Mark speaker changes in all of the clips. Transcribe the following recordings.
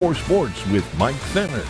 Speaker 1: For Sports with Mike Fenner.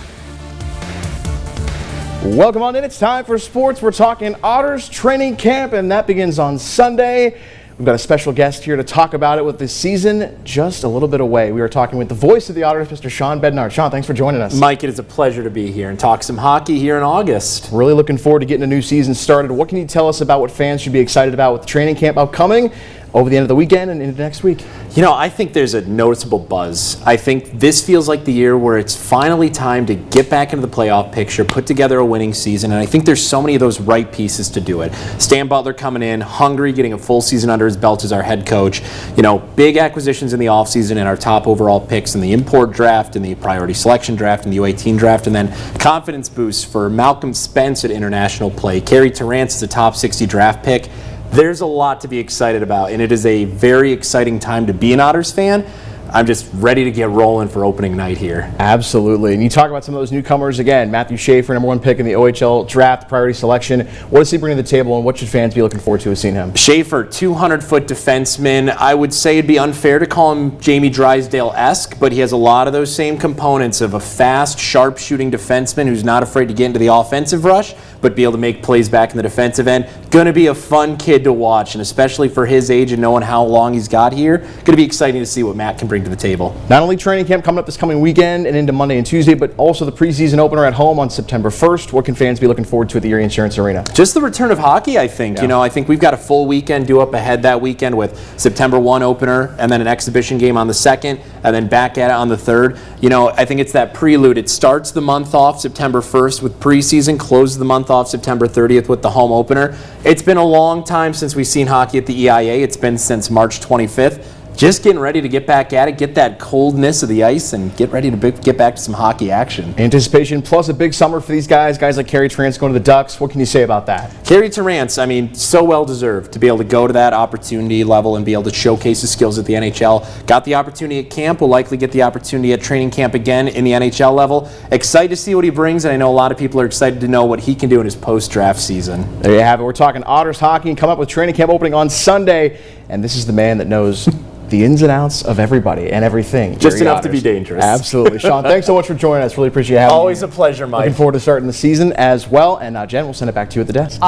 Speaker 2: Welcome on in. It's time for sports. We're talking Otters training camp, and that begins on Sunday. We've got a special guest here to talk about it with the season just a little bit away. We are talking with the voice of the Otters, Mr. Shawn Bednard. Shawn, thanks for joining us.
Speaker 3: Mike, it is a pleasure to be here and talk some hockey here in August.
Speaker 2: Really looking forward to getting a new season started. What can you tell us about what fans should be excited about with the training camp upcoming over the end of the weekend and into next week?
Speaker 3: You know, I think there's a noticeable buzz. I think this feels like the year where it's finally time to get back into the playoff picture, put together a winning season, and I think there's so many of those right pieces to do it. Stan Butler coming in, hungry, getting a full season under his belt as our head coach. You know, big acquisitions in the offseason and our top overall picks in the import draft and the priority selection draft and the U18 draft, and then confidence boosts for Malcolm Spence at international play. Carey Terrance is a top 60 draft pick. There's a lot to be excited about, and it is a very exciting time to be an Otters fan. I'm just ready to get rolling for opening night here.
Speaker 2: Absolutely. And you talk about some of those newcomers again. Matthew Schaefer, #1 pick in the OHL draft, priority selection. What does he bring to the table, and what should fans be looking forward to seeing him?
Speaker 3: Schaefer, 200-foot defenseman. I would say it'd be unfair to call him Jamie Drysdale-esque, but he has a lot of those same components of a fast, sharp-shooting defenseman who's not afraid to get into the offensive rush, but be able to make plays back in the defensive end. Going to be a fun kid to watch, and especially for his age and knowing how long he's got here, going to be exciting to see what Matt can bring to the table.
Speaker 2: Not only training camp coming up this coming weekend and into Monday and Tuesday, but also the preseason opener at home on September 1st. What can fans be looking forward to at the Erie Insurance Arena?
Speaker 3: Just the return of hockey, I think. Yeah. You know, I think we've got a full weekend due up ahead that weekend with September 1 opener and then an exhibition game on the 2nd and then back at it on the 3rd. You know, I think it's that prelude. It starts the month off September 1st with preseason, closes the month off September 30th with the home opener. It's been a long time since we've seen hockey at the EIA. It's been since March 25th. Just getting ready to get back at it, get that coldness of the ice, and get ready to get back to some hockey action.
Speaker 2: Anticipation plus a big summer for these guys like Carey Terrance going to the Ducks. What can you say about that?
Speaker 3: Carey Terrance, I mean, so well deserved to be able to go to that opportunity level and be able to showcase his skills at the NHL. Got the opportunity at camp, will likely get the opportunity at training camp again in the NHL level. Excited to see what he brings, and I know a lot of people are excited to know what he can do in his post-draft season.
Speaker 2: There you have it. We're talking Otters hockey and come up with training camp opening on Sunday, and this is the man that knows the ins and outs of everybody and everything.
Speaker 3: Just enough to be dangerous.
Speaker 2: Absolutely. Shawn, thanks so much for joining us. Really appreciate having you.
Speaker 3: Always a pleasure, Mike.
Speaker 2: Looking forward to starting the season as well. And Jen, we'll send it back to you at the desk.